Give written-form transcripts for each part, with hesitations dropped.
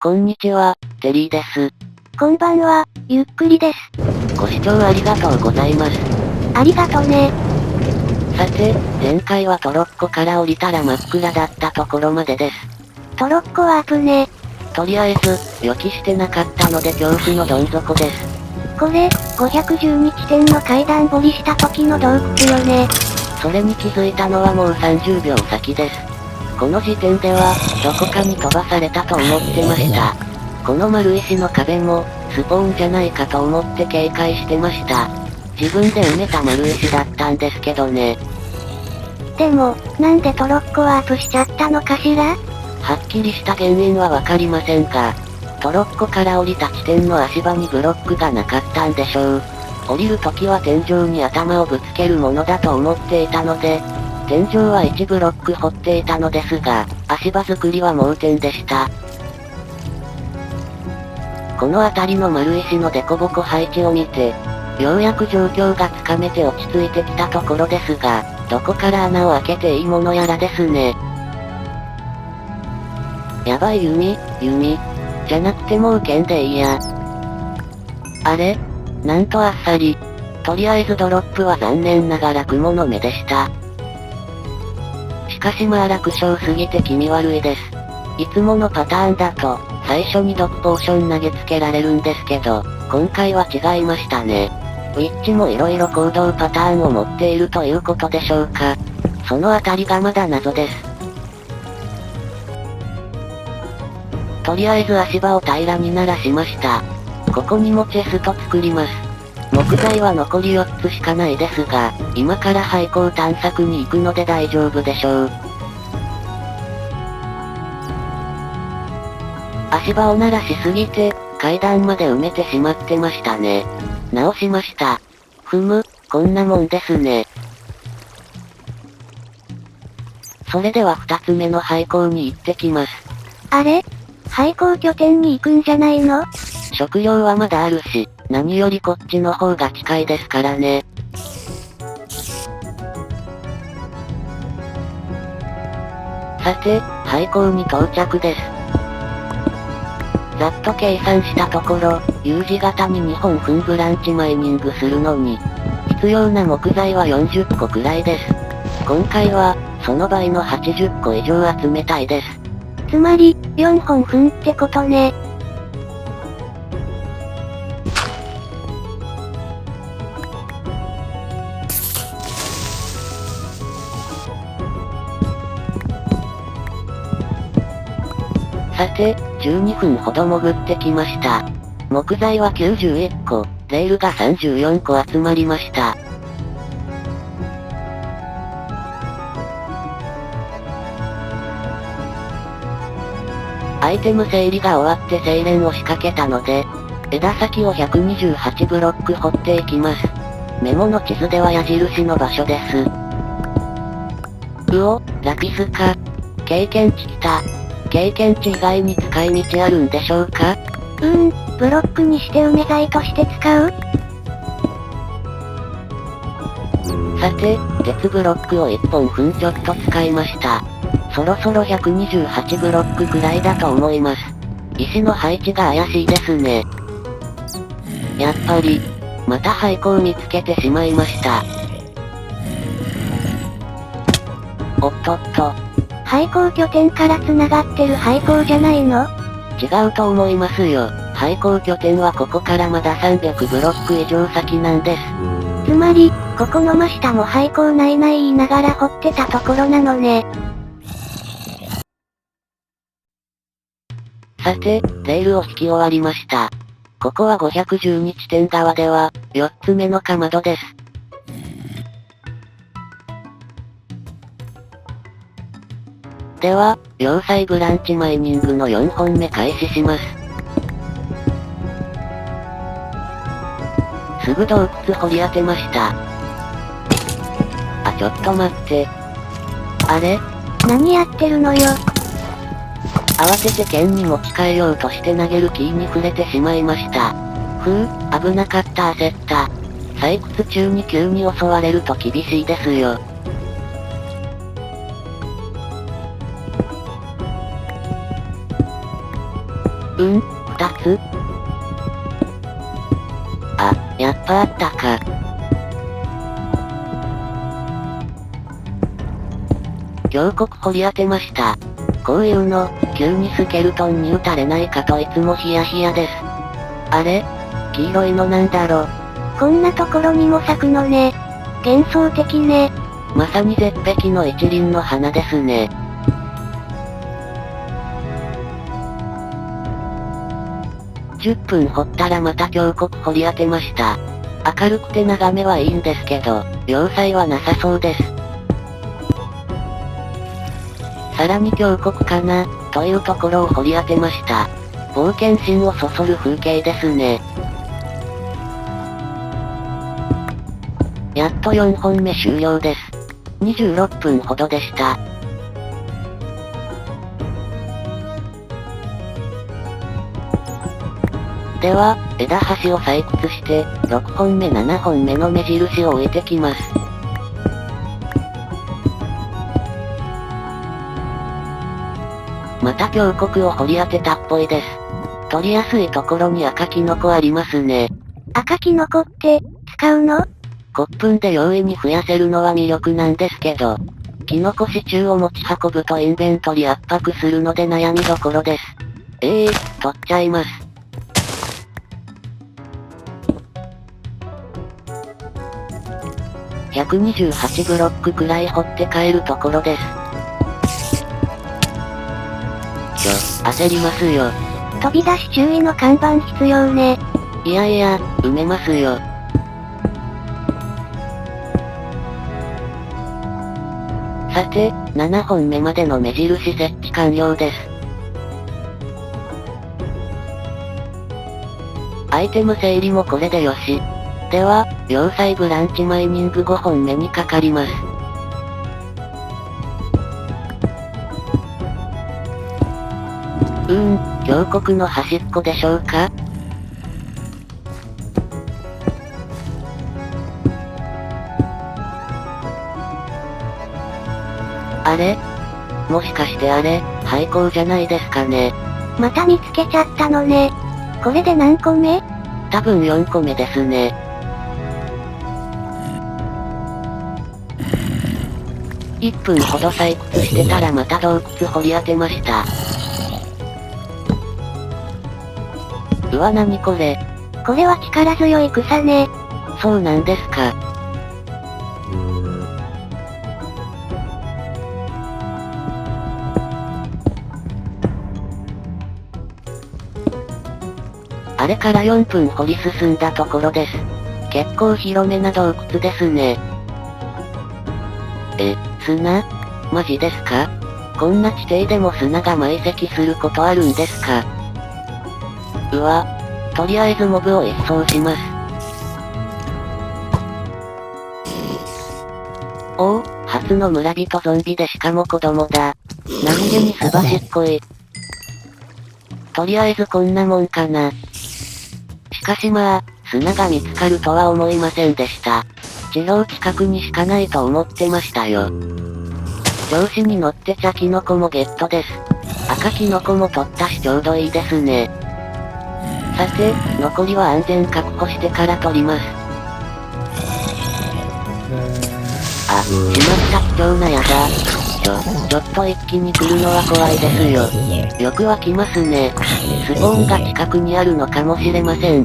こんにちは、テリーです。こんばんは、ゆっくりです。ご視聴ありがとうございます。ありがとね。さて、前回はトロッコから降りたら真っ暗だったところまでです。トロッコワープね。とりあえず、予期してなかったので恐怖のどん底です。これ、512地点の階段掘りした時の洞窟よね。それに気づいたのはもう30秒先です。この時点では、どこかに飛ばされたと思ってました。この丸石の壁も、スポーンじゃないかと思って警戒してました。自分で埋めた丸石だったんですけどね。でも、なんでトロッコワープしちゃったのかしら？はっきりした原因はわかりませんが、トロッコから降りた地点の足場にブロックがなかったんでしょう。降りるときは天井に頭をぶつけるものだと思っていたので、天井は1ブロック掘っていたのですが、足場作りは盲点でした。この辺りの丸石の凸凹配置を見て、ようやく状況がつかめて落ち着いてきたところですが、どこから穴を開けていいものやらですね。やばい弓じゃなくてもう剣でいいや。あれ？なんとあっさり。とりあえずドロップは残念ながら雲の目でした。しかしまあ楽勝すぎて気味悪いです。いつものパターンだと、最初に毒ポーション投げつけられるんですけど、今回は違いましたね。ウィッチも色々行動パターンを持っているということでしょうか。そのあたりがまだ謎です。とりあえず足場を平らにならしました。ここにもチェスト作ります。木材は残り4つしかないですが、今から廃校探索に行くので大丈夫でしょう。足場を鳴らしすぎて、階段まで埋めてしまってましたね。直しました。こんなもんですね。それでは2つ目の廃校に行ってきます。あれ？廃校拠点に行くんじゃないの？食料はまだあるし、何よりこっちの方が近いですからね。さて、廃校に到着です。ざっと計算したところ、U 字型に2本分ブランチマイニングするのに、必要な木材は40個くらいです。今回は、その倍の80個以上集めたいです。つまり、4本分ってことね。さて、12分ほど潜ってきました。木材は91個、レールが34個集まりました。アイテム整理が終わって精錬を仕掛けたので、枝先を128ブロック掘っていきます。メモの地図では矢印の場所です。ラピスか。経験値来た。経験値以外に使い道あるんでしょうか？ブロックにして埋め材として使う？さて、鉄ブロックを1本分ちょっと使いました。そろそろ128ブロックくらいだと思います。石の配置が怪しいですね。やっぱり、また廃校を見つけてしまいました。おっとっと。廃校拠点から繋がってる廃校じゃないの？違うと思いますよ。廃校拠点はここからまだ300ブロック以上先なんです。つまり、ここの真下も廃校ない言いながら掘ってたところなのね。さて、レールを引き終わりました。ここは512地点側では、4つ目のかまどです。では、要塞ブランチマイニングの4本目開始します。すぐ洞窟掘り当てました。ちょっと待って。あれ？何やってるのよ。慌てて剣に持ち替えようとして投げるキーに触れてしまいました。危なかった焦った。採掘中に急に襲われると厳しいですよ。2つ。あ、やっぱあったか。峡谷掘り当てました。こういうの、急にスケルトンに撃たれないかといつもヒヤヒヤです。あれ？黄色いのなんだろ。こんなところにも咲くのね。幻想的ね。まさに絶壁の一輪の花ですね。10分掘ったらまた峡谷掘り当てました。明るくて眺めはいいんですけど、要塞はなさそうです。さらに峡谷かな、というところを掘り当てました。冒険心をそそる風景ですね。やっと4本目終了です。26分ほどでした。では、枝端を採掘して、6本目7本目の目印を置いてきます。また峡谷を掘り当てたっぽいです。取りやすいところに赤キノコありますね。赤キノコって、使うの？骨粉で容易に増やせるのは魅力なんですけど、キノコ支柱を持ち運ぶとインベントリ圧迫するので悩みどころです。取っちゃいます。128ブロックくらい掘って帰るところです。焦りますよ。飛び出し注意の看板必要ね。いやいや、埋めますよ。さて、7本目までの目印設置完了です。アイテム整理もこれでよし。では、要塞ブランチマイニング5本目にかかります。峡谷の端っこでしょうか？あれ？もしかしてあれ、廃校じゃないですかね。また見つけちゃったのね。これで何個目？多分4個目ですね。1分ほど採掘してたらまた洞窟掘り当てました。うわ、何これ。これは力強い草ね。そうなんですか。あれから4分掘り進んだところです。結構広めな洞窟ですね。砂？マジですか？こんな地底でも砂が埋積することあるんですか？うわ。とりあえずモブを一掃します。おお、初の村人ゾンビでしかも子供だ。何気にすばしっこい。とりあえずこんなもんかな。しかしまあ、砂が見つかるとは思いませんでした。地表近くにしかないと思ってましたよ。調子に乗って茶キノコもゲットです。赤キノコも取ったしちょうどいいですね。さて、残りは安全確保してから取ります。あ、しまった貴重な矢だ。ちょっと一気に来るのは怖いですよ。よくは来ますね。スポーンが近くにあるのかもしれません。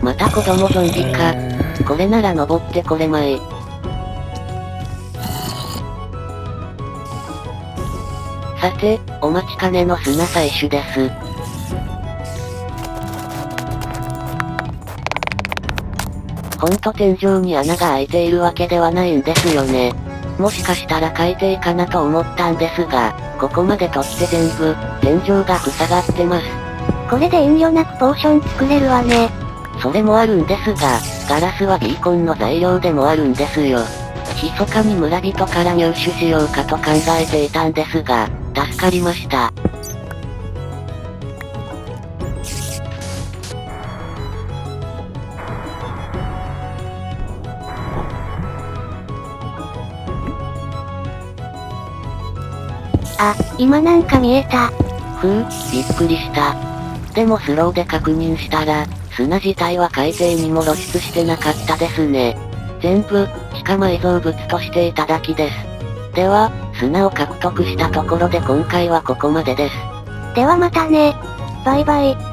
また子供ゾンビか。これなら登ってこれまい。さて、お待ちかねの砂採取です。ほんと天井に穴が開いているわけではないんですよね。もしかしたら海底かなと思ったんですが、ここまで取って全部、天井が塞がってます。これで遠慮なくポーション作れるわね。それもあるんですが、ガラスはビーコンの材料でもあるんですよ。密かに村人から入手しようかと考えていたんですが、助かりました。あ、今なんか見えた。ふう、びっくりした。でもスローで確認したら、砂自体は海底にも露出してなかったですね。全部、地下埋蔵物としていただきです。では、砂を獲得したところで今回はここまでです。ではまたね。バイバイ。